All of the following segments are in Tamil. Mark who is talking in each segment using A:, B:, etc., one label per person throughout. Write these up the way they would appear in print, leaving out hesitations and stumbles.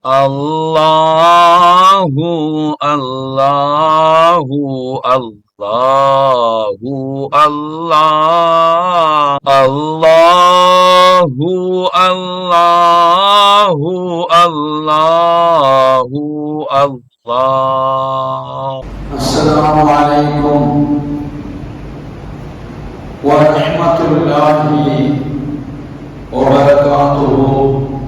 A: Allahu Allahu Allahu Allah Allahu Allahu Allahu Allah.
B: Assalamualaikum warahmatullahi wabarakatuh.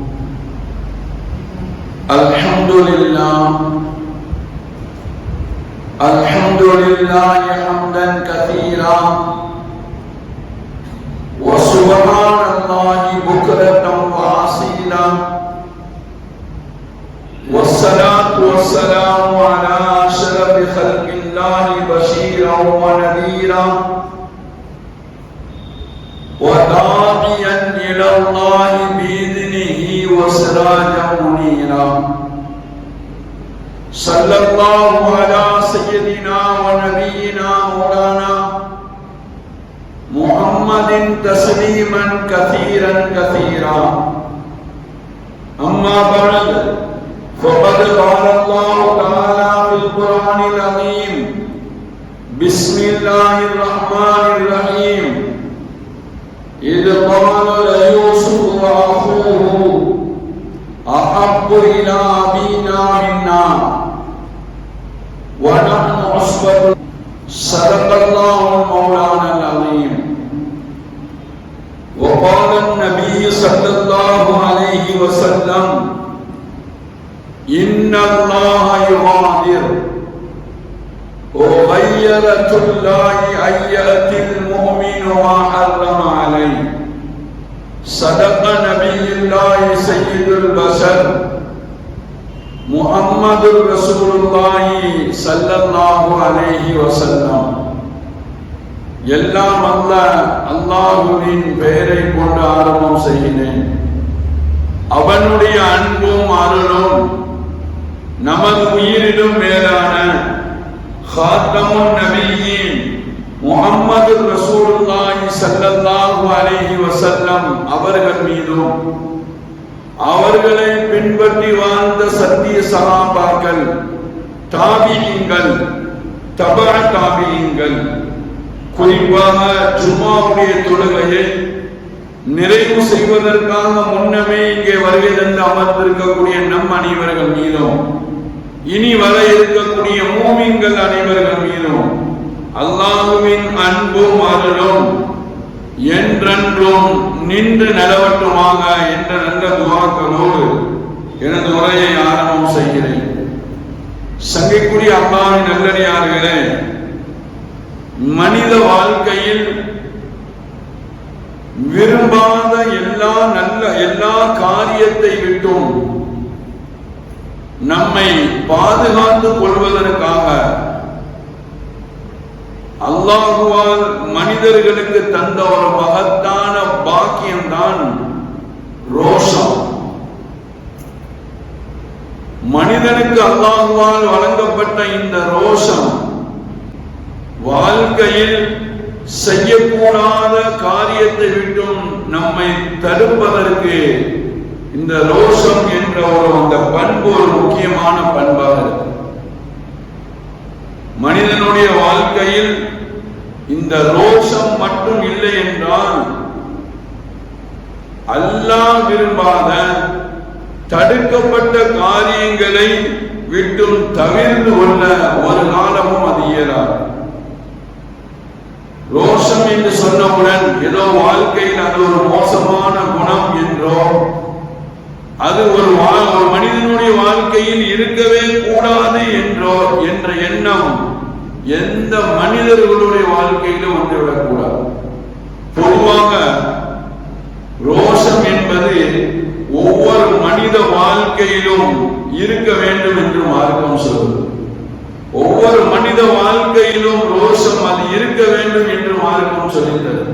B: Alhamdulillah hamdan katsiran wa subhanallahi bukratan wa asila. Wassalatu wassalamu ala asyrafil khalqillahi bashiran wa nadhiran wa da'iyan ila Allahi bi'idhnihi wa sirajan munira. Sallallahu ala sayyidina wa nabiyyina maulana Muhammadin tasliman kathiran kathira. Amma ba'd, faqad qala Allah ta'ala fil Qur'anil azim, Bismillahirrahmanirrahim, idh qala la Yusuf wa akhuhu ahabbu ila abina minna wa nahnu usbatun. Sadaqallahu maulana al-azim. Wa qala an-nabiy sallallahu alayhi wa sallam, inna Allaha yughadir wa ghayratullahi ayyatil mu'minu ma harrama alayhi. Sadaqa nabiyullahi sayyidul bashar Muhammadur Rasulullahi sallallahu alayhi wa sallam. எல்லாம் அல்லாஹ்வின் பெயரை கொண்டு ஆரம்பம் செய்கிறேன். அவனுடைய அன்பும் அருளும் நமது உயிரிலும் மேலான காத்தமுன் நபியின் முஹம்மது ரசூலுல்லாஹி ஸல்லல்லாஹு அலைஹி வஸல்லம் அவர்கள் மீதும் அவர்களை பின்பற்றி வாழ்ந்த சத்திய சஹாபாக்கள், தாபிஈன்கள், தபஅ தாபிஈன்கள், குறிப்பாக ஜும்ஆவுடைய தொழுகையை நிறைவு செய்வதற்காக முன்னமே இங்கே வருகை தந்து அமர்ந்திருக்கக்கூடிய நம் அனைவர்கள் மீதும், இனி வர இருக்கக்கூடிய மூமின்கள் அனைவர்கள் மீதும் அல்லாஹ்வின் அன்பும் அருளும் என்றென்றும் நின்று நிலவட்டுமாக என்ற நல்ல துஆக்களோடு எனது உரையை ஆரம்பம் செய்கிறேன். சங்கைக்குரிய அல்லாஹ்வின் நல்லடியார்களே, மனித வாழ்க்கையில் விரும்பாத எல்லா காரியத்தை விட்டும் நம்மை பாதுகாத்துக் கொள்வதற்காக அல்லாஹுவால் மனிதர்களுக்கு தந்த ஒரு மகத்தான பாக்கியம்தான் ரோஷம். மனிதனுக்கு அல்லாஹுவால் வழங்கப்பட்ட இந்த ரோஷம் வாழ்க்கையில் செய்யக்கூடாத காரியத்தை விட்டும் நம்மை தடுப்பதற்கு இந்த ரோஷம் என்ற அந்த பண்பு ஒரு முக்கியமான பண்பாக இருக்கு. மனிதனுடைய வாழ்க்கையில் இந்த ரோஷம் மட்டும் இல்லை என்றால் அல்லாஹ் விரும்பாத தடுக்கப்பட்ட காரியங்களை விட்டும் தவிர்த்து கொள்ள ஒரு காலமும் அது இயலாது. ரோஷம் என்று சொன்னவுடன் ஏதோ வாழ்க்கையில் அது ஒரு மோசமான குணம் என்றோ, அது ஒரு மனிதனுடைய வாழ்க்கையில் இருக்கவே கூடாது என்றோ என்ற எண்ணம் எந்த மனிதர்களுடைய வாழ்க்கையிலும் வந்துவிடக்கூடாது. பொதுவாக ரோஷம் என்பது ஒவ்வொரு மனித வாழ்க்கையிலும் இருக்க வேண்டும் என்று மார்க்கம் சொல்லுது. ஒவ்வொரு மனித வாழ்க்கையிலும் ரோஷம் அது இருக்க வேண்டும் என்று மார்க்கம் சொல்லித்தது.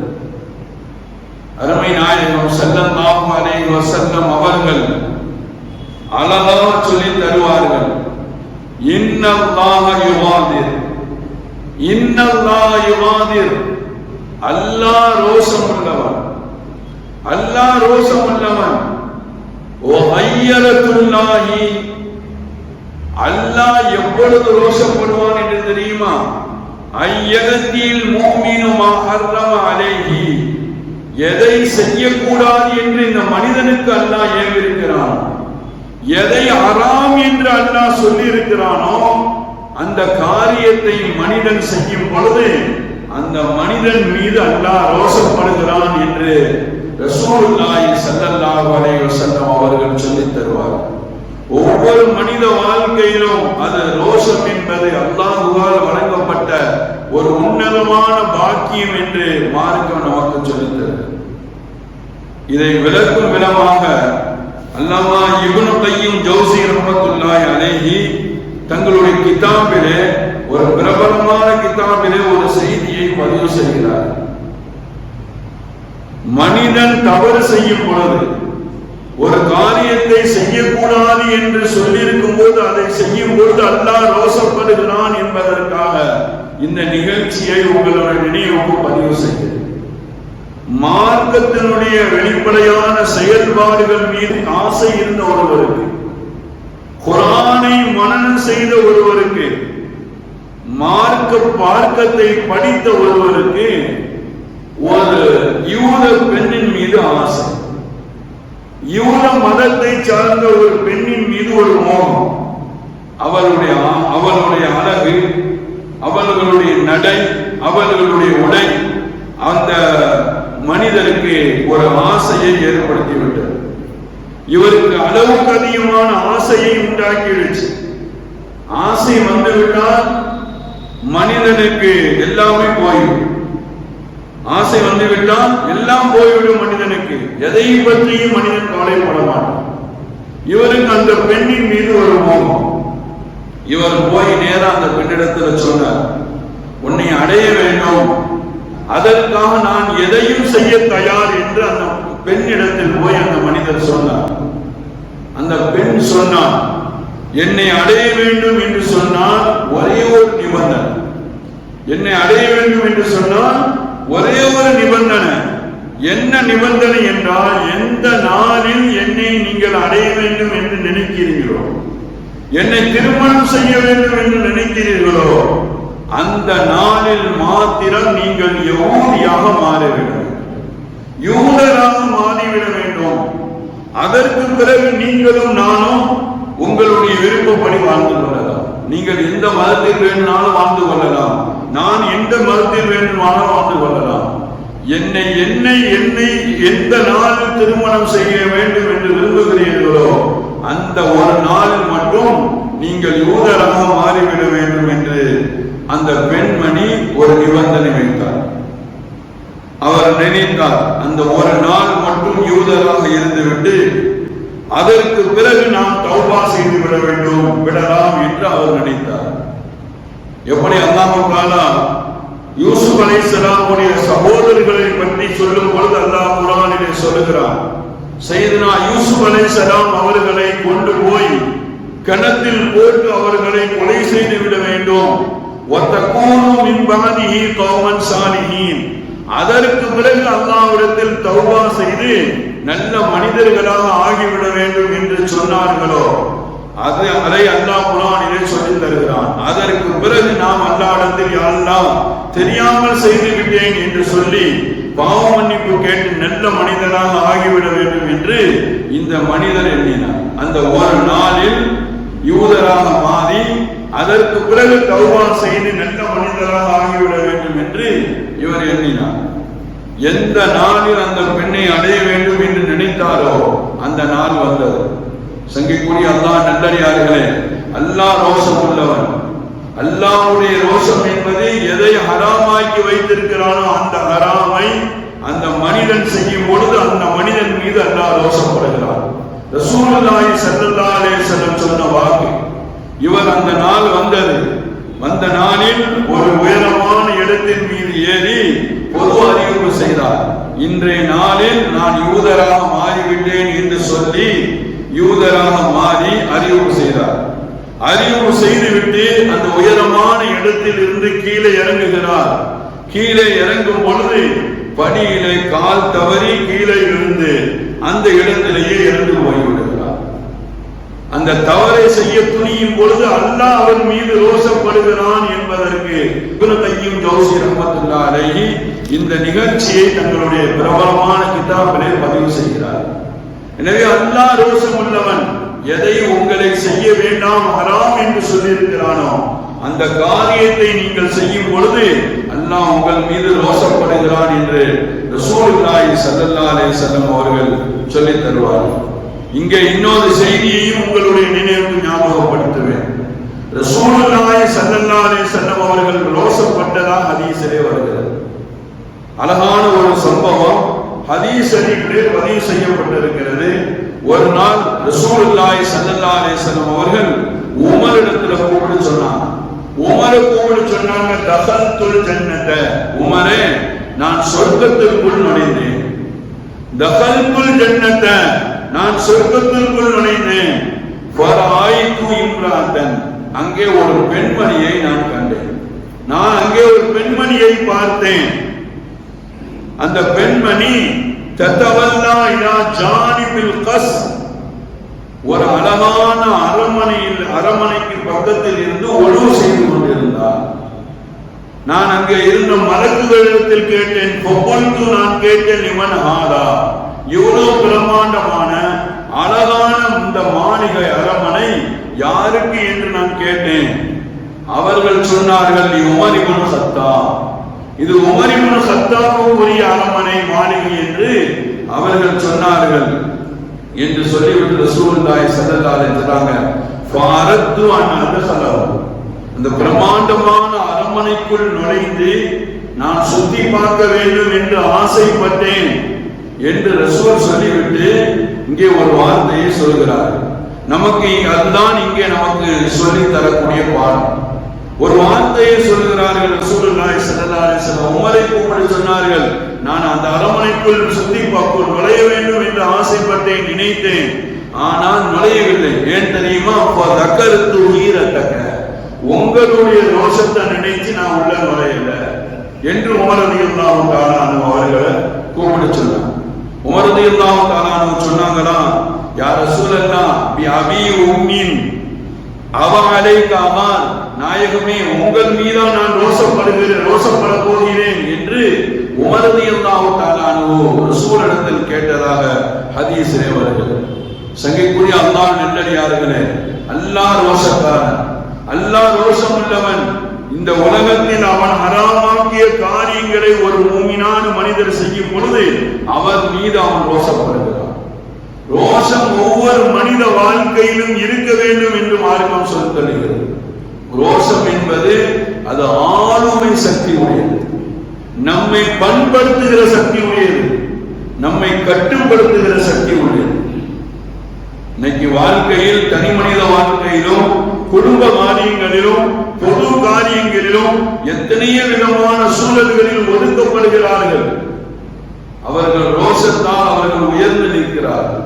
B: அருமை நாயகம் ஸல்லல்லாஹு அலைஹி வஸல்லம் அவர்கள் அழகாக சொல்லி தருவார்கள், இன்னல்லாஹ யுகாதிர், இன்னல்லாஹ யுகாதிர், அல்லாஹ் ரோஷம் உள்ளவன், அல்லாஹ் ரோஷம் உள்ளவன். ஓ ஐயரத்துல்லாஹி, அல்லாஹ் எப்பொழுது ரோஷப்படுவான் என்று தெரியுமா? ஐயகத்தில் முஃமினு மா ஹர்ரம அலைஹி, எதை செய்யக்கூடாது என்று இந்த மனிதனுக்கு அல்லாஹ் ஏவிருக்கிறான், எதை ஹராம் என்று அல்லாஹ் சொல்லி இருக்கிறானோ அந்த காரியத்தை மனிதன் செய்யும் பொழுது அந்த மனிதன் மீது அல்லாஹ் ரோஷப்படுகிறான் என்று ரசூலுல்லாஹி ஸல்லல்லாஹு அலைஹி வஸல்லம் அவர்கள் சொல்லித் தருவார். ஒவ்வொரு மனித வாழ்க்கையிலும் அது ரோஷம் என்பது அல்லாஹ்வால் வழங்கப்பட்ட ஒரு உன்னதமான பாக்கியம் என்று மார்க்கம் நமக்கு சொல்லித் தருகிறது. இதை விளக்கும் விதமாக அல்லாமா இப்னு கய்யிம் ஜௌஸி ரஹ்மத்துல்லாஹி அலைஹி தங்களுடைய கிதாபிலே, ஒரு பிரபலமான கிதாபிலே ஒரு செய்தியை பதிவு செய்கிறார். மனிதன் தவறு செய்யும் பொழுது, ஒரு காரியத்தை செய்யக்கூடாது என்று சொல்லியிருக்கும் போது அதை செய்யும் பொழுது அல்லாஹ் ரோஷப்படுகிறான் என்பதற்காக இந்த நிகழ்ச்சியை உங்களுடைய நினைவுக்கு பதிவு செய்கிறது. மார்க்கத்தினுடைய வெளிப்படையான செயல்பாடுகள் மீது ஆசை இருந்த ஒருவருக்கு, குர்ஆனை மனனம் செய்த ஒருவருக்கு, மார்க்கத்தை படித்த ஒருவருக்கு ஒரு யூத பெண்ணின் மீது ஆசை, யூத மதத்தை சார்ந்த ஒரு பெண்ணின் மீது ஒரு மோகம். அவளுடைய அழகு, அவர்களுடைய நடை, அவர்களுடைய உடை அந்த மனிதருக்கு ஒரு ஆசையை ஏற்படுத்திவிட்டது. இவருக்கு அளவுக்கு அதிகமான ஆசையை உண்டாக்கிடுச்சு. ஆசை வந்துவிட்டால் மனிதனுக்கு எல்லாமே போய்விடும். ஆசை வந்துவிட்டால் எல்லாம் போய்விடும் மனிதனுக்கு. எதை பற்றியும் மனிதன் கவலைப்பட மாட்டான். இவருக்கு அந்த பெண்ணின் மீது ஒரு மோகம். இவர் போய் நேரா அந்த பெண்ணிடத்தில் சொன்னார், உன்னை அடைய வேண்டும், அதற்காக நான் எதையும் செய்ய தயார் என்று அந்த பெண்ணிடத்தில் போய் அந்த மனிதர் சொன்னார். அந்த பெண் சொன்னார், என்னை அடைய வேண்டும் என்று சொன்னால் ஒரே ஒரு நிபந்தனை, என்னை அடைய வேண்டும் என்று சொன்னால் ஒரே ஒரு நிபந்தனை. என்ன நிபந்தனை என்றால், எந்த நாளில் என்னை நீங்கள் அடைய வேண்டும் என்று நினைக்கிறீர்களோ, என்னை திருமணம் செய்ய வேண்டும் என்று நினைக்கிறீர்களோ, அந்த நாளில் மாத்திரம் நீங்கள் யஹூதியாக மாற வேண்டும், யூதராக மாறிவிட வேண்டும். அதற்கு பிறகு நீங்களும் நானும் உங்களுடைய விருப்பப்படி வாழ்ந்து கொள்ளலாம். நீங்கள் எந்த மதத்தில் வேண்டுமானாலும் வாழ்ந்து கொள்ளலாம், நான் எந்த மதத்தில் வேண்டுமானாலும் வாழ்ந்து கொள்ளலாம். என்னை எந்த நாளில் திருமணம் செய்ய வேண்டும் என்று விரும்புகிறீர்களோ அந்த ஒரு நாளில் மட்டும் நீங்கள் யூதராக மாறிவிட வேண்டும் என்று அந்த பெண்மணி ஒரு நிபந்தனை வைத்தார். அவர் நினைத்தார், அந்த ஒரு நாள் மட்டும் யூதராக இருந்துவிட்டு அதற்கு பிறகு நாம் தௌபா செய்து விட வேண்டும், விடலாம் என்று அவர் நினைத்தார். எப்படி அல்லாஹ் தஆலா யூசுப் அலைஹிஸ்ஸலாமுடைய சகோதரர்களை பற்றி சொல்லும் பொழுது அல்லாஹ் குர்ஆனிலே சொல்லுகிறார், சையதுனா யூசுப் அலைஹிஸ்ஸலாம் அவர்களை கொண்டு போய் கிணத்தில் போட்டு அவர்களை கொலை செய்து விட வேண்டும். வதகூனு மின் பஅதிஹி கௌமன் சாலிஹீன், அதற்கு பிறகு அல்லாஹ்விடத்தில் தௌபா செய்து நல்ல மனிதர்களாக ஆகிவிட வேண்டும் என்று சொன்னார்களோ அதை அல்லாஹ் குர்ஆனிலே சொல்லி தருகிறான். அதற்கு பிறகு நாம் அல்லாஹ்விடத்தில் யா அல்லாஹ் தெரியாமல் செய்து விட்டேன் என்று சொல்லி பாவ மன்னிப்பு கேட்டு நல்ல மனிதனாக ஆகிவிட வேண்டும் என்று இந்த மனிதர் எண்ணினார். அந்த ஒரு நாளில் யூதராக மாறி அதற்கு பிறகு தௌபா செய்து நல்ல மனிதராக ஆகிவிட வேண்டும் என்று இவர் எண்ணினார். எந்த நாளில் அந்த பெண்ணை அடைய வேண்டும் என்று நினைத்தாரோ அந்த நாள் வந்தது. சங்கைக்குரிய அல்லாஹ் நல்லடியார்களே, அல்லாஹ் ரோஷம் உள்ளவன். அல்லாஹ்வுடைய ரோஷம் என்பது எதை ஹராமாக்கி வைத்திருக்கிறானோ அந்த ஹராமை அந்த மனிதன் செய்யும் பொழுது அந்த மனிதன் மீது அல்லாஹ் ரோஷப்படுகிறான். ரசூலுல்லாஹி ஸல்லல்லாஹு அலைஹி வஸல்லம் சொன்ன வாக்கு, இவர் அந்த நாள் வந்தது. வந்த நாளில் ஒரு உயரமான இடத்தின் மீது ஏறி பொது அறிவிப்பு செய்தார். இன்றைய நாளில் நான் யூதராக மாறிவிட்டேன் என்று சொல்லி யூதராக மாறி அறிவிப்பு செய்தார். அறிவிப்பு செய்துவிட்டு அந்த உயரமான இடத்தில் இருந்து கீழே இறங்குகிறார். கீழே இறங்கும் பொழுது படியிலே கால் தவறி கீழே இருந்து அந்த இடத்திலேயே இறந்து போய்விடுகிறார். அந்த தவறை செய்ய துணியும் பொழுது அல்லாஹ் அவன் மீது ரோஷப்படுகிறான் என்பதற்கு இப்னு கய்யிம் ஜௌஸி ரஹ்மத்துல்லாஹி அலைஹி இந்த நிகழ்ச்சியை தங்களுடைய பிரபலமான கிதாபிலே பதிவு செய்கிறார். எனவே அல்லாஹ் ரோஷம் உள்ளவன். எதை உங்களை செய்ய வேண்டாம் ஹராம் என்று சொல்லியிருக்கிறானோ அந்த காரியத்தை நீங்கள் செய்யும் பொழுது அல்லாஹ் உங்கள் மீது ரோஷப்படுகிறான் என்று ரசூலுல்லாஹி ஸல்லல்லாஹு அலைஹி வஸல்லம் அவர்கள் சொல்லித் தருவார்கள். இங்கே இன்னொரு செய்தியையும் உங்களுடைய நினைவுக்கு ஞாபகப்படுத்துவேன். ரசூலுல்லாஹி ஸல்லல்லாஹு அலைஹி வஸல்லம் அவர்கள் ரோஷப்பட்டதாக ஹதீஸிலே வருகிறது. அழகான ஒரு சம்பவம் ஹதீஸ் ஷரீஃபிலே பதிவு செய்யப்பட்டிருக்கிறது. ஒரு நாள் ரசூலுல்லாஹி ஸல்லல்லாஹு அலைஹி வஸல்லம் அவர்கள் உமரிடத்துல கூப்பிட்டு சொன்னாங்க. உமரை கூப்பிட்டு சொன்னாங்க, தகல்துல் ஜன்னத, உமரே நான் சொர்க்கத்திற்குள் நுழைந்தேன். தகல்துல் ஜன்னத, நான் சொர்க்கத்திற்குள் நுழைந்தேன். ஃபராயிது இம்ராத்தன், அங்கே ஒரு பெண்மணியை நான் கண்டேன். நான் அங்கே ஒரு பெண்மணியை பார்த்தேன். அந்த பெண்மணி தத்தவல்லா இலா ஜானிபில் கஸ், ஒரு அழகான அரமனைக்கு பக்கத்தில் இருந்து ஒழுவு செய்து கொண்டிருந்தார். நான் அங்கே இருந்த மலக்குகளிடத்தில் கேட்டேன். நான் கேட்டேன், இவன் ஆதா, இவ்வளவு பிரம்மாண்டமான அழகான இந்த மாளிகை அரமனை யாருக்கு என்று நான் கேட்டேன். அவர்கள் சொன்னார்கள், உமர் இப்னு கத்தாப், இது உமர் இப்னு கத்தாபுக்குரிய அரமனை மாளிகை என்று அவர்கள் சொன்னார்கள் என்று சொல்லிவிட்டு ரசூலுல்லாஹி ஸல்லல்லாஹு அலைஹி வஸல்லம் ஃபரத்து அன் அத்ஹலஹு, அந்த பிரம்மாண்டமான அரமனைக்குள் நுழைந்து நான் சுத்தி பார்க்க வேண்டும் என்று ஆசைப்பட்டேன் என்று ரசூல் சொல்லிவிட்டு இங்கே ஒரு வார்த்தையை சொல்கிறார். நமக்கு அதுதான் இங்கே நமக்கு சொல்லி தரக்கூடிய பாடம். ஒரு வார்த்தையை சொல்கிறார்கள் ரசூலுல்லாஹி ஸல்லல்லாஹு அலைஹி வஸல்லம். உமரை கூப்பிட்டு சொன்னார்கள், நான் அந்த அரமனைக்குள் சுத்தி பார்க்க நுழைய வேண்டும் என்று ஆசைப்பட்டேன், நினைத்தேன், ஆனால் நுழையவில்லை. ஏன் தெரியுமா? தக்கருத்து உயிரத்தக்க, உங்களுடைய ரோஷத்தை நினைச்சு நான் உள்ள நுழையல என்று உமர் ரலியல்லாஹு தஆலா அன்ஹு அவர்களை கூப்பிட்டு சொன்னாங்க. உமர் ரலியல்லாஹு தஆலா அன்ஹு சொன்னாங்களா, யா ரசூலல்லாஹ் பி அபி உம்மின் அவ அலைக அமான், நாயகமே உங்கள் மீதா நான் ரோஷப்பட போகிறேன் என்று உமர் ரலியல்லாஹு தஆலா அன்ஹு ரசூலிடத்தில் கேட்டதாக ஹதீஸிலே வருகிறது. சங்கைக்குரிய அல்லாஹ் நல்லடியார்களே, அல்லாஹ் ரோஷக்காரன், அல்லாஹ் ரோஷம் உள்ளவன். இந்த உலகத்தில் அவன் ஹராமாக்கிய காரியங்களை ஒரு மூமினான மனிதர் செய்யும் பொழுது அவர் மீது அவன் ரோஷப்படுகிறான். ரோஷம் ஒவ்வொரு மனித வாழ்க்கையிலும் இருக்க வேண்டும் என்று மார்க்கம் சொல்லுகிறது. ரோஷம் என்பது அது ஆளுமை சக்தி உடையது, நம்மை பண்படுத்துகிற சக்தி உடையது, நம்மை கட்டுப்படுத்துகிற சக்தி உடையது. இன்னைக்கு வாழ்க்கையில், தனி மனித வாழ்க்கையிலும், குடும்ப காரியங்களிலும், பொது காரியங்களிலும் எத்தனையோ விதமான சூழல்களில் ஒதுக்கப்படுகிறார்கள். அவர்கள் ரோஷத்தால் அவர்கள் உயர்ந்து நிற்கிறார்கள்.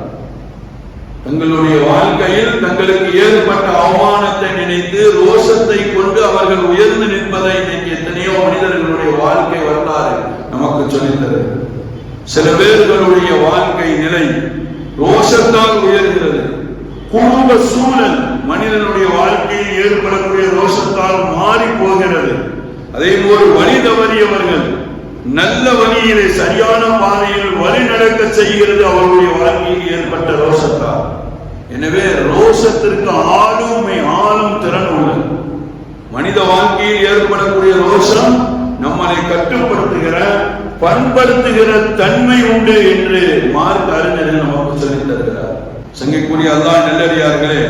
B: தங்களுடைய வாழ்க்கையில் தங்களுக்கு ஏற்பட்ட அவமானத்தை நினைத்து ரோஷத்தை கொண்டு அவர்கள் உயர்ந்து நிற்பதை இன்னைக்கு எத்தனையோ மனிதர்களுடைய வாழ்க்கை வரலாறு நமக்கு சொல்லித்தரு. சில பேர்களுடைய வாழ்க்கை நிலை ரோஷத்தால் உயர்கிறது. குடும்ப சூழல் மனிதனுடைய வாழ்க்கையில் ஏற்படக்கூடிய ரோஷத்தால் மாறி போகிறது. அதே போல் வழி தவறியவர்கள் நல்ல வழியிலே சரியான பாதையில் வழி நடக்க செய்கிறது அவருடைய வாழ்க்கையில் ஏற்பட்ட ரோஷத்தால். எனவே ரோஷத்திற்கு ஆளும் திறன் உள்ளது. மனித வாழ்க்கையில் ஏற்படக்கூடிய ரோஷம் நம்மளை கட்டுப்படுத்துகிற, பண்படுத்துகிற தன்மை உண்டு என்று மார்க்க அறிஞர்கள் நமக்கு சொல்லித் தருகிறார். சங்கைக்குரிய அல்லாஹ் நல்லடியார்களே,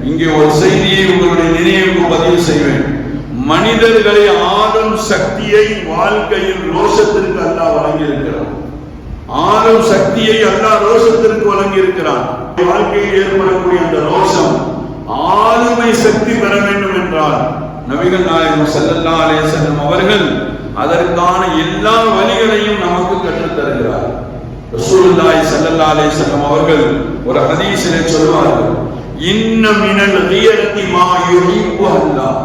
B: இங்கே ஒரு செய்தியை உங்களுடைய நினைவுக்கு பதிவு செய்வேன். மனிதர்களை ஆளும் சக்தியை வாழ்க்கையில் ரோஷத்திற்கு அல்லாஹ் வழங்கி இருக்கிறான். ஆளும் சக்தியை அல்லாஹ் ரோஷத்திற்கு வழங்கி இருக்கிறான். வாழ்க்கையில் ஏற்படக்கூடிய அந்த ரோஷம் ஆளுமை சக்தி பெற வேண்டும் என்றால் நபிகள் நாயகம் ஸல்லல்லாஹு அலைஹி வஸல்லம் அவர்கள் அதற்கான எல்லா வழிகளையும் நமக்கு கற்றுத் தருகிறார். ரசூலுல்லாஹி ஸல்லல்லாஹு அலைஹி வஸல்லம் அவர்கள் ஒரு ஹதீஸிலே சொல்வார்கள், இன்ன மினல் கியரத்தி மா யுஹிப்பு அல்லாஹ்,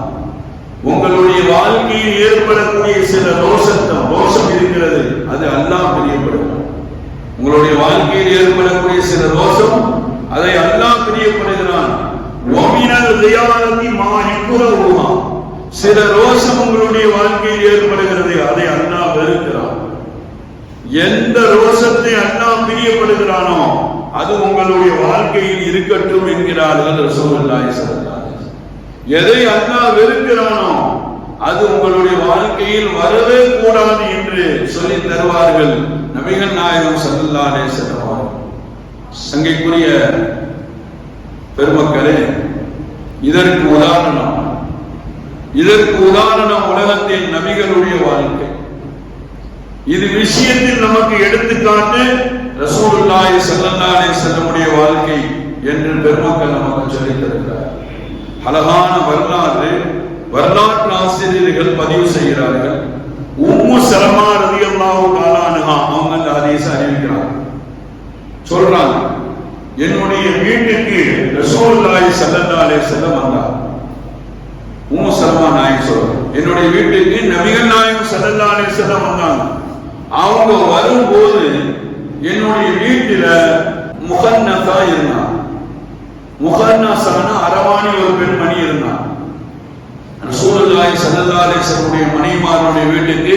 B: உங்களுடைய வாழ்க்கையில் ஏற்படக்கூடிய சில ரோஷம் இருக்கிறது, அது அல்லாஹ் பிரியப்படுகிறான். உங்களுடைய வாழ்க்கையில் ஏற்படக்கூடிய சில ரோஷம், அதை அல்லாஹ் பிரியப்படுகிறான். வமினல் ரியாலதி மா யுக்ரஹுமா, சில ரோஷம் உங்களுடைய வாழ்க்கையில் ஏற்படுகிறது, அதை அல்லாஹ் வெறுக்கிறான். எந்த ரோஷத்தை அல்லாஹ் பிரியப்படுகிறானோ அது உங்களுடைய வாழ்க்கையில் இருக்கட்டும் என்கிறார்கள் ரசூலுல்லாஹி ஸல்லல்லாஹு அலைஹி வஸல்லம். எதை அல்லாஹ் வெறுக்கிறானோ அது உங்களுடைய வாழ்க்கையில் வரவே கூடாது என்று சொல்லி தருவார்கள் நபிகள் நாயகம் ஸல்லல்லாஹு அலைஹி வஸல்லம். சங்கைக்குரிய பெருமக்களே, இதற்கு உதாரணம் உலகத்தில் நபிகளுடைய வாழ்க்கை. இது விஷயத்தில் நமக்கு எடுத்துக்காட்டு ரசூலுல்லாஹி ஸல்லல்லாஹு அலைஹி வஸல்லமுடைய வாழ்க்கை என்று பெருமக்கள் நமக்கு சொல்லித் தருகிறார். அழகான வரலாற்று ஆசிரியர்கள் பதிவு செய்கிறார்கள். உம்மு சலமா ரலியல்லாஹு தஆலா அன்ஹா அவங்க அந்த ஹதீஸை அறிவிக்கிறாங்க. சொல்றாங்க, என்னுடைய வீட்டுக்கு ரசூலுல்லாஹி ஸல்லல்லாஹு அலைஹி வஸல்லம் வந்தார். உம்மு சலமா நாயகி சொல்றாங்க, என்னுடைய வீட்டுக்கு நபிகள் நாயகம் ஸல்லல்லாஹு அலைஹி வஸல்லம் வந்தாங்க. அவங்க வரும்போது என்னுடைய வீட்டில முகன்னஸா இருந்தான். முகன்னஸான அரவாணி ஒரு பெண்மணி இருந்தான். ரசூலுல்லாஹி ஸல்லல்லாஹு அலைஹி வஸல்லம் மனைவிமாருடைய வீட்டுக்கு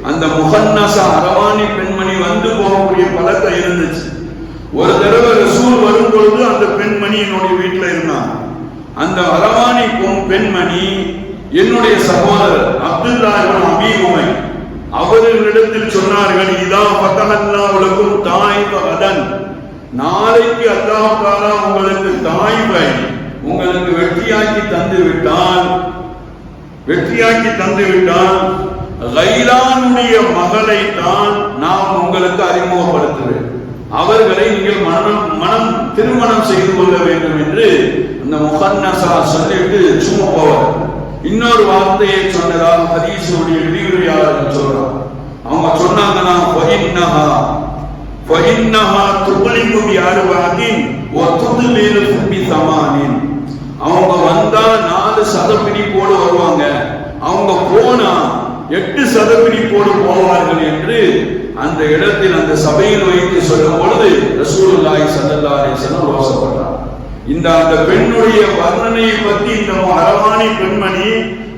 B: அந்த முகன்னஸா அரவாணி பெண்மணி வந்து போகக்கூடிய பழக்கம் இருந்துச்சு. ஒரு தடவை ரசூல் வரும்பொழுது அந்த பெண்மணி என்னுடைய வீட்டில் இருந்தான். அந்த அரவாணி பெண்மணி என்னுடைய சகோதரர் அப்துல்லாஹ் இப்னு அபீ உமை அவர்களிடத்தில் சொன்னார்கள், இதா ஃபதஹல்லாஹு லக்கும் தாயிஃப கதன், நாளைக்கு அல்லாஹ் தஆலா உங்களுக்கு தாயிஃபை உங்களுக்கு வெற்றியாக்கி தந்து விட்டால் கைலானுடைய மகளை தான் நாம் உங்களுக்கு அறிமுகப்படுத்துவேன். அவர்களை நீங்கள் மனம் திருமணம் செய்து கொள்ள வேண்டும் என்று அந்த முகன்னஸா சொல்லிட்டு சும்மா போவார். இன்னொரு வார்த்தையை சொன்னதாக ஹதீஸுடைய விரிவுரையாளர்கள் சொல்றாங்க. அவங்க சொன்னாங்கன்னா ஃபஇன்னஹா துக்லிபு பிஅர்பாதின் வ துத்மிரு பிஸமானின், அவங்க வந்தா 4 சதப்பிடிப்போடு வருவாங்க, அவங்க போனா 8 சதப்பிடிப்போடு போவார்கள் என்று அந்த இடத்தில் அந்த சபையில் வைத்து சொல்லும் பொழுது ரசூலுல்லாஹி ஸல்லல்லாஹு அலைஹி வஸல்லம் ரோசப்பட்டார். அந்த பெண்ணுடைய வர்ணனையை பற்றி இந்த அரவாணி பெண்மணி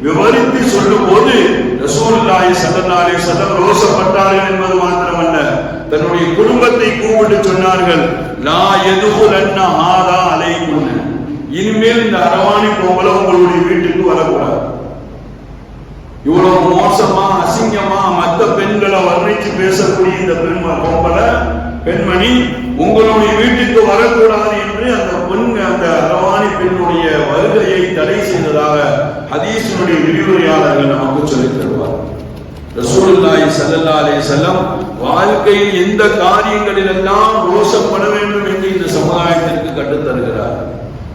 B: விவரித்து சொல்லும் போது ரசூலுல்லாஹி ஸல்லல்லாஹு அலைஹி வஸல்லம் ரோசப்பட்டார்கள் என்பது மாத்திரமல்ல, தன்னுடைய குடும்பத்தை கூப்பிட்டு சொன்னார்கள், லா யதுகுலன்ன ஹாதா அலைகுன்ன, இனிமேல் இந்த அரவாணி பொம்பளை உங்களுடைய வீட்டுக்கு வரக்கூடாது. இவ்வளவு மோசமா அசிங்கமா மற்ற பெண்களை வர்ணித்து பேசக்கூடிய இந்த பெண்மணி உங்களுடைய வீட்டுக்கு வரக்கூடாது என்று அந்த அரவாணி பெண்ணுடைய வருகையை தடை செய்ததாக ஹதீஸினுடைய விரிவுரையாளர்கள் நமக்கு சொல்லித் தருவார். ரசூலுல்லாஹி ஸல்லல்லாஹு அலைஹி வஸல்லம் வாழ்க்கையில் எந்த காரியங்களில் எல்லாம் ரோஷப்பட வேண்டும் என்று இந்த சமுதாயத்திற்கு கற்றுத் தருகிறார்.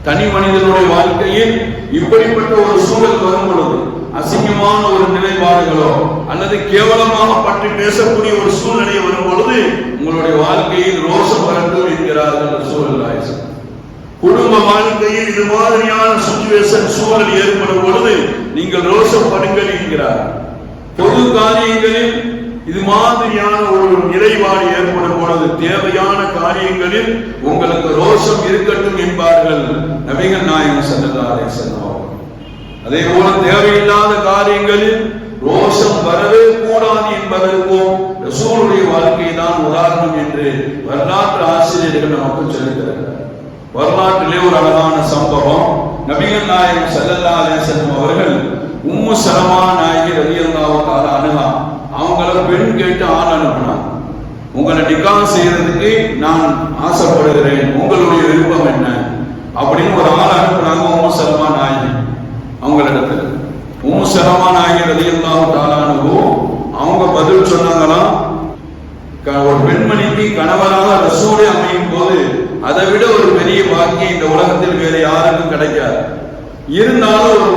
B: தனி மனிதனுடைய வாழ்க்கையில் இப்படிப்பட்ட ஒரு சூழல் வரும் பொழுது, அசிங்கமான ஒரு நிலைப்பாடுகளோ அல்லது கேவலமாக பற்றி பேசக்கூடிய ஒரு சூழ்நிலை வரும் பொழுது உங்களுடைய வாழ்க்கையில் ரோஷம் வரட்டும் என்கிறார்கள் ரசூலுல்லாஹி ஸல்லல்லாஹு அலைஹி வஸல்லம். குடும்ப வாழ்க்கையில் இது மாதிரியான சிச்சுவேஷன் சூழல் ஏற்படும் பொழுது நீங்கள் ரோஷப்படுங்கள் என்கிறார். பொது காரியங்களில் இது மாதிரியான ஒரு நிலைப்பாடு ஏற்படும் பொழுது தேவையான காரியங்களில் உங்களுக்கு ரோஷம் இருக்கட்டும் என்பார்கள் நபிகள் நாயகம் ஸல்லல்லாஹு அலைஹி வஸல்லம். அதே போல தேவையில்லாத காரியங்களில் ரோஷம் வரவே கூடாது என்பதற்கும் ரசூலுடைய வாழ்க்கை தான் உதாரணம் என்று வரலாற்று ஆசிரியர்கள் நமக்கு சொல்லித் தருகிறார். வரலாற்றிலே ஒரு அழகான சம்பவம், நபிகள் நாயகம் ஸல்லல்லாஹு அலைஹி வஸல்லம் அவர்கள் உம்மு சலமா நாயகி ரலியல்லாஹு தஆலா அன்ஹா அவங்கள பெண் கேட்டு ஆள் அனுப்பினாங்க. உங்களை நிக்காஹ் செய்யறதுக்கு நான் ஆசைப்படுகிறேன், உங்களுடைய விருப்பம் என்ன அப்படின்னு ஒரு ஆள் அனுப்புனாங்க. உம்மு சலமா நாயகி அவங்களிடத்துல உம்மு சலமா நாயகி ரலியல்லாஹு தஆலா அன்ஹா அவங்க பதில் சொன்னாங்களாம், ஒரு பெண்மணிக்கு கணவராக ரசூலே அமையும் போது அதை விட ஒரு பெரிய பாக்கியம் இந்த உலகத்தில் வேற யாருக்கும் கிடைக்காது. இருந்தாலும் ஒரு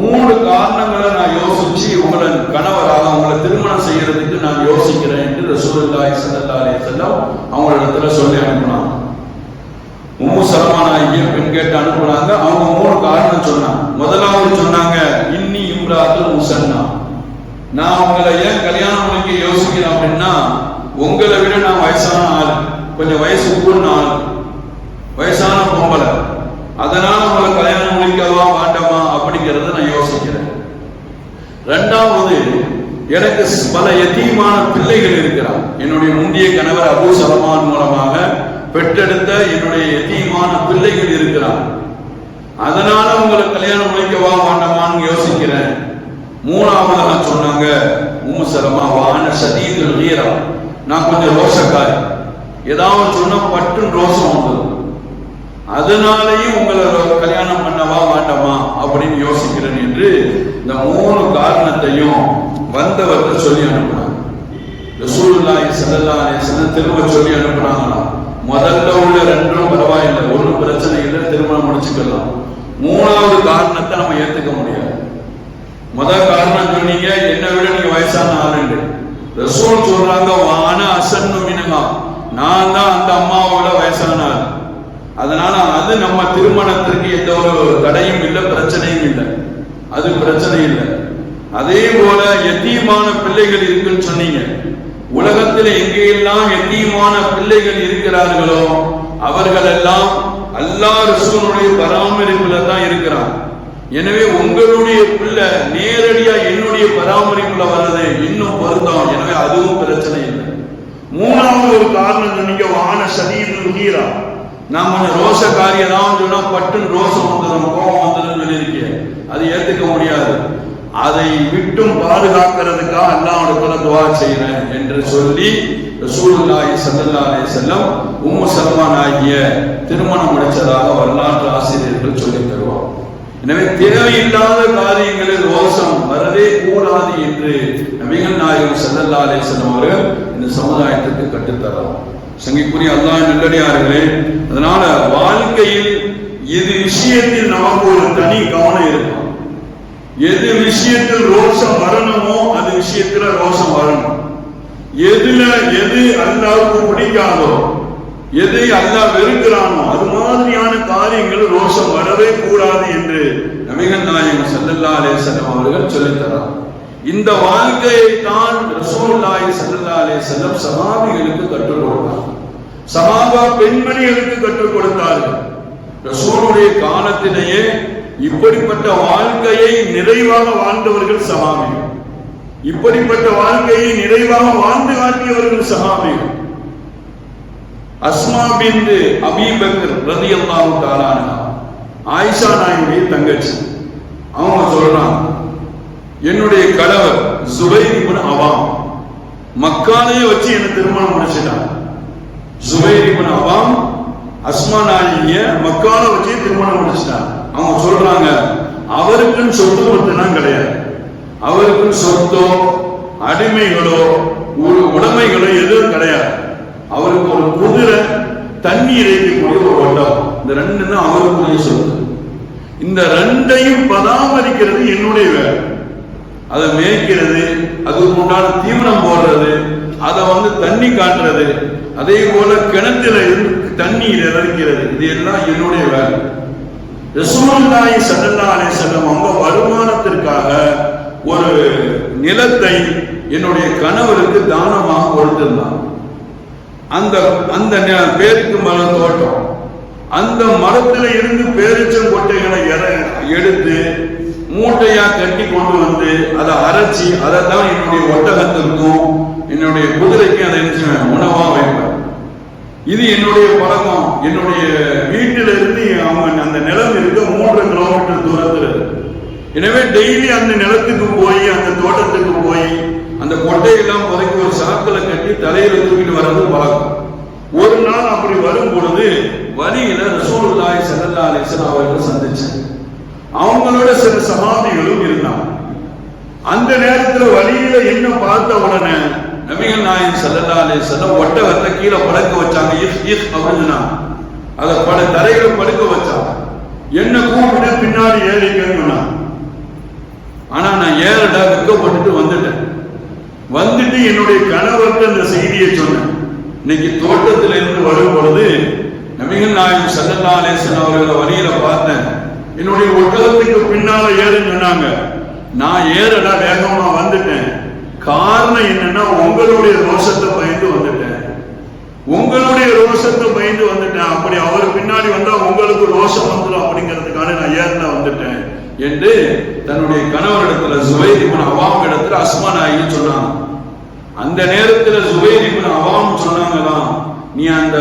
B: 3 காரணங்களை நான் யோசிச்சு உங்களை கணவராக உங்களை திருமணம் செய்யறதுக்கு நான் யோசிக்கிறேன் என்று ரசூலுல்லாஹி ஸல்லல்லாஹு அலைஹி வஸல்லம் அவங்களிடத்துல சொல்லி அனுப்புனாங்க. உம்மு சலமா நாயகி பெண் கேட்டு அனுப்புனாங்க. அவங்க 3 காரணம் சொன்னாங்க. முதலாவது சொன்னாங்க, இன்னி இம்ராத்துல் முஸன்னா, நான் உங்களை ஏன் கல்யாணம் பண்ணிக்க யோசிக்கிறேன் அப்படின்னா உங்களை விட நான் வயசான ஆள், கொஞ்சம் வயசு கூடின ஆள், வயசான பொம்பளை, எனக்கு பல யதீமான பிள்ளைகள் இருக்கிறார். என்னுடைய முந்தைய கணவர் அபூ சலமான் மூலமாக பெற்றெடுத்த என்னுடைய யதீமான பிள்ளைகள் இருக்கிறார். அதனால உங்களை கல்யாணம் முடிக்கவா வேண்டாமான்னு யோசிக்கிறேன். மூணாவதாக சொன்னாங்க உம்மு சலமா வான ஷதீதுல் கீரா, நான் கொஞ்சம் ரோஷக்காரி, ஏதாவது சொன்னா பட்டு ரோஷம் வந்தது, அதனாலேயும் உங்களை கல்யாணம் பண்ணவா வேண்டாமா அப்படின்னு யோசிக்கிறேன் என்று இந்த 3 காரணத்தையும் வந்தவர்கிட்ட சொல்லி அனுப்புனாங்க. ரசூலுல்லாஹி ஸல்லல்லாஹு அலைஹி வஸல்லம் திரும்ப சொல்லி அனுப்புனாங்களா, முதல்ல உள்ள 2ம் பரவாயில்லை, ஒன்றும் பிரச்சனை இல்லை, திருமணம் முடிச்சுக்கலாம். 3வது காரணத்தை நம்ம ஏத்துக்க முடியாது. முதல் காரணம் சொன்னீங்க, என்னை விட நீங்க வயசான ஆளுண்டு. ரசூல் சொல்றாங்க வான அசன்னு மினகா, நான் தான் அந்த அம்மாவோட வயசான ஆள். அதனால அது நம்ம திருமணத்திற்கு எந்த ஒரு தடையும் இல்லை, பிரச்சனையும் இல்லை, அது பிரச்சனை இல்லை. அதே போல யதீமான பிள்ளைகள் இருக்குன்னு சொன்னீங்க. உலகத்தில் எங்கெல்லாம் யதீமான பிள்ளைகள் இருக்கிறார்களோ அவர்கள் எல்லாம் அல்லாஹ் ரசூலுடைய பராமரிப்புல தான் இருக்கிறார். எனவே உங்களுடைய பிள்ளை நேரடியா என்னுடைய பராமரிப்புல வர்றது இன்னும் பொருத்தம். எனவே அதுவும் பிரச்சனை இல்லை. 3வது ஒரு காரணம் சொன்னீங்க வான ஷதீதுல் கீரா, நாம ரோஷக்காரி ஏதாவது சொன்னா பட்டுன்னு ரோஷம் வந்துடும், கோபம் வந்துடும் சொல்லியிருக்கேன், அது ஏத்துக்க முடியாது. அதை விட்டும் பாதுகாக்கிறதுக்காக அல்லாஹ்விடத்துல துஆ செய்றேன் என்று சொல்லி ரசூலுல்லாஹி ஸல்லல்லாஹு அலைஹி வஸல்லம் உம்மு சல்மான் ஆகிய திருமணம் முடிச்சதாக வரலாற்று ஆசிரியர்கள் சொல்லி தருவார். எனவே தேவையில்லாத காரியங்களில் ரோஷம் வரவே கூடாது என்று நபிகள் நாயகம் ஸல்லல்லாஹு அலைஹி வஸல்லம் அவர்கள் இந்த சமுதாயத்துக்கு கற்றுத்தரார். சங்கிக்குரிய அல்லாஹ் நல்லடியார்களே, அதனால வாழ்க்கையில் இது விஷயத்தில் நமக்கு ஒரு தனி கவனம் இருக்கும். எது விஷயத்தில் ரோஷம் வரணுமோ அது விஷயத்துல ரோஷம் வரணும். எதுல எது அல்லாஹ்வுக்கு பிடிக்காதோ, எதை அல்லாஹ் வெறுக்கிறானோ அது மாதிரியான காரியங்கள் ரோஷம் வரவே கூடாது என்று நபிகள் நாயகம் ஸல்லல்லாஹு அலைஹி வஸல்லம் அவர்கள் சொல்லித் தரார். இந்த வாழ்க்கையை தான் ரசூலுல்லாஹி ஸல்லல்லாஹு அலைஹி வஸல்லம் சஹாபிகளுக்கு கற்றுக் கொடுத்தார். சஹாபா பெண்மணிகளுக்கு கற்றுக் கொடுத்தார்கள். ரசூலுடைய காலத்திலேயே இப்படிப்பட்ட வாழ்க்கையை நிறைவாக வாழ்ந்தவர்கள் சஹாபிகள். இப்படிப்பட்ட வாழ்க்கையை நிறைவாக வாழ்ந்து காட்டியவர்கள் சஹாபிகள். அஸ்மா பின்த் அபீ பக்கர் ரலியல்லாஹு தஆலா அன்ஹா, ஆயிஷா நாயுடைய தங்கச்சி, அவங்க சொல்றாங்க, என்னுடைய கணவர் ஜுபைர் இப்னு அவாம் மக்காலையே வச்சு என்ன திருமணம் முடிச்சிட்டாங்க. ஜுபைர் இப்னு அவாம் அஸ்மா நாயுடைய மக்கால வச்சு திருமணம் முடிச்சிட்டாங்க. அவங்க சொல்றாங்க, அவருக்குன்னு சொத்து மட்டும்தான் கிடையாது, அவருக்குன்னு சொத்தோ அடிமைகளோ உடைமைகளோ எதுவும் கிடையாது. அவருக்கு ஒரு குதிரை, தண்ணீர் ஏற்றக்கூடிய ஒரு ஒட்டகம், இந்த 2 தான் அவருக்குரிய சொத்து. இந்த 2ஐயும் பராமரிக்கிறது என்னுடைய வேலை. அதை மேய்க்கிறது, அதுக்கு உண்டான தீவனம் போடுறது, அதை தண்ணி காட்டுறது, அதே போல கிணத்துல தண்ணீர் இறக்கிறது, இது எல்லாம் என்னுடைய வேலை. ரசூலுல்லாஹி ஸல்லல்லாஹு அலைஹி வஸல்லம் அவங்க வருமானத்திற்காக ஒரு நிலத்தை என்னுடைய கணவருக்கு தானமாக கொடுத்திருந்தாங்க. அந்த பேருக்கு மர தோட்டம், அந்த மரத்துல இருந்து பேரிச்சங்கொட்டைகளை எடுத்து மூட்டையா கட்டி கொண்டு வந்து அதை அரைச்சி அதை தான் என்னுடைய ஒட்டகத்திற்கும் என்னுடைய குதிரைக்கும் அதை உணவா வைப்பேன். இது என்னுடைய பழக்கம். என்னுடைய வீட்டில இருந்து அவங்க அந்த நிலம் இருக்க 3 கிலோமீட்டர் தூரத்தில். எனவே டெய்லி அந்த நிலத்துக்கு போய் அந்த தோட்டத்துக்கு போய் அந்த கொட்டையெல்லாம் புதைக்கி ஒரு சாக்கில் கட்டி தலையில தூக்கிட்டு வர்றது பழக்கம். ஒரு நாள் அப்படி வரும் பொழுது வழியில ரசூலுல்லாஹி ஸல்லல்லாஹு அலைஹி வஸல்லம் அவர்களை சந்திச்சேன். அவங்களோட சில சஹாபிகளும் இருந்தாங்க. அந்த நேரத்தில் வழியில என்ன பார்த்த உடனே நபிகள் நாயகம் ஸல்லல்லாஹு அலைஹி வஸல்லம் ஒட்டகத்தை கீழே படுக்க வச்சாங்க. அப்படின்னா அதை தரையில படுக்க வச்சாங்க. என்ன கூப்பிட்டு பின்னாடி ஏறிக்கணும்னா, ஆனா நான் ஏறடா வெக்கப்பட்டு வந்துட்டேன். வந்துட்டு என்னுடைய கணவர்கிட்ட இந்த செய்தியை சொன்னேன். இன்னைக்கு தோட்டத்தில் இருந்து வரும் பொழுது நபிகள் நாயகம் ஸல்லல்லாஹு அலைஹி வஸல்லம் அவர்களை வழியில பார்த்தேன். என்னுடைய ஒட்டகத்துக்கு பின்னால ஏறுன்னு சொன்னாங்க. நான் ஏறடா வேகமா வந்துட்டேன். காரணம் என்னன்னா, உங்களுடைய ரோஷத்தை பயந்து வந்துட்டேன், உங்களுடைய ரோஷத்தை பயந்து வந்துட்டேன். அப்படி அவர் பின்னாடி வந்தா உங்களுக்கு ரோஷம் வந்துடும் அப்படிங்கிறதுக்காக நான் ஏறின வந்துட்டேன் என்று தன்னுடைய கணவர் கணவரிடத்துல ஜுபைர் இப்னு அவாம் இடத்துல அஸ்மா நாயகி சொன்னாங்க. அந்த நேரத்துல ஜுபைர் இப்னு அவாம் சொன்னாங்களாம், நீ அந்த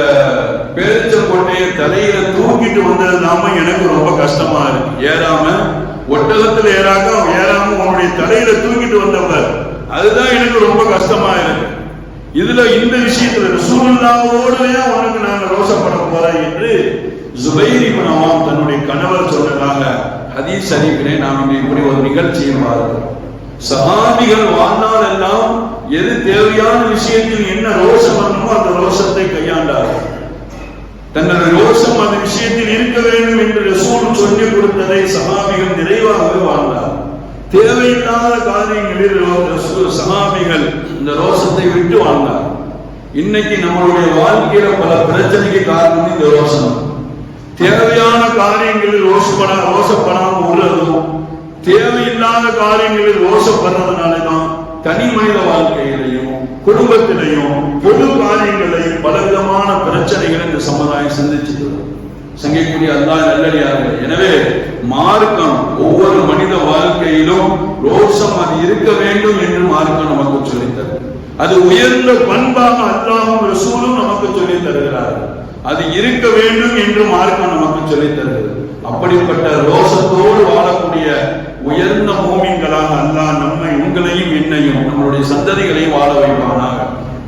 B: பேரிச்ச கொட்டையை தலையில தூக்கிட்டு வந்ததுனாம எனக்கு ரொம்ப கஷ்டமா இருக்கு. ஏறாம ஒட்டகத்துல ஏறாம உன்னுடைய தலையில தூக்கிட்டு வந்தவர், அதுதான் எனக்கு ரொம்ப கஷ்டமா இருக்கு. இதுல இந்த விஷயத்துல ரசூலுல்லாஹ்வோடவே உனக்கு நாங்க ரோசப்பட போறோம் என்று ஜுபைர் இப்னு அவாம் தன்னுடைய கணவர் சொன்னதாக ஹதீஸ் ஷரீஃபிலே நாம் இப்படி ஒரு நிகழ்ச்சியை பார்க்கிறோம். சஹாபிகள் வாழ்நாள் எல்லாம் எது தேவையான விஷயத்தில் என்ன ரோஷம் வரணுமோ அந்த ரோஷத்தை கையாண்டார்கள். தன்னுடைய ரோஷம் அந்த விஷயத்தில் இருக்க வேண்டும் என்று ரசூல் சொல்லிக் கொடுத்ததை சஹாபிகள் நிறைவாகவே வாழ்ந்தார். தேவையில்லாத காரியங்களில் சஹாபிகள் இந்த ரோஷத்தை விட்டு வாழ்ந்தார். இன்னைக்கு நம்மளுடைய வாழ்க்கையில பல பிரச்சனைக்கு காரணம் இந்த ரோஷம். தேவையான காரியங்களில் ரோஷப்படாம உள்ளதும், தேவையில்லாத காரியங்களில் ரோஷப்படுறதுனாலதான் தனி மனித வாழ்க்கையிலையும் குடும்பத்திலையும் பொது காரியங்களையும் பலவிதமான பிரச்சனைகளை இந்த சமுதாயம் சந்திச்சுட்டு சங்கிக்கூடிய அல்லாஹ் நல்லடியார்கள். எனவே மார்க்கம் ஒவ்வொரு மனித வாழ்க்கையிலும் ரோஷம் அது இருக்க வேண்டும் என்று மார்க்கம் நமக்கு சொல்லித்தரு. அது உயர்ந்த பண்பாக அல்லாஹ்வும் ரசூலும் நமக்கு சொல்லித் தருகிறார்கள். அது இருக்க வேண்டும் என்று மார்க்கம் நமக்கு சொல்லித் தருகிறது. அப்படிப்பட்ட ரோஷத்தோடு வாழக்கூடிய உயர்ந்த மூமின்களாக அல்லாஹ் நம்மை, உங்களையும் என்னையும் நம்மளுடைய சந்ததிகளையும் வாழ வைப்பானாக.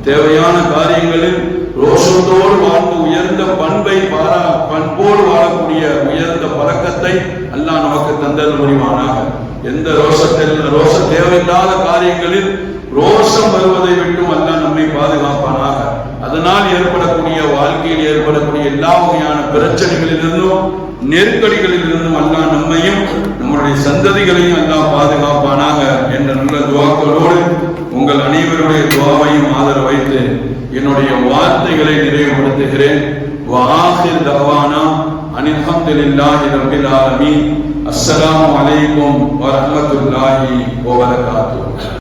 B: தேவையான காரியங்களில் ரோஷத்தோடு வாழ்ந்து உயர்ந்த பண்போடு வாழக்கூடிய உயர்ந்த பழக்கத்தை அல்லாஹ் நமக்கு தந்தல் முடிவானாக. எந்த ரோஷ தேவையில்லாத காரியங்களில் ரோஷம் வருவதை விட்டும் அல்லாஹ் நம்மை பாதுகாப்பானாக. அதனால் ஏற்படக்கூடிய வாழ்க்கையில் ஏற்படக்கூடிய எல்லா வகையான பிரச்சனைகளிலிருந்தும் நெருக்கடிகளிலிருந்தும் அல்லாஹ் நம்மையும் நம்முடைய சந்ததிகளையும் அல்லாஹ் பாதுகாப்பானாக என்ற நல்ல துஆக்களோடு உங்கள் அனைவருடைய துஆவையும் ஆதரவு வைத்து என்னுடைய வார்த்தைகளை நிறைவுபடுத்துகிறேன். வஆகிர் தஅவானா அனில் ஹம்துலில்லாஹி ரப்பில் ஆலமீன். அஸ்ஸலாமு அலைக்கும் வரஹ்மத்துல்லாஹி வபரகாத்துஹு.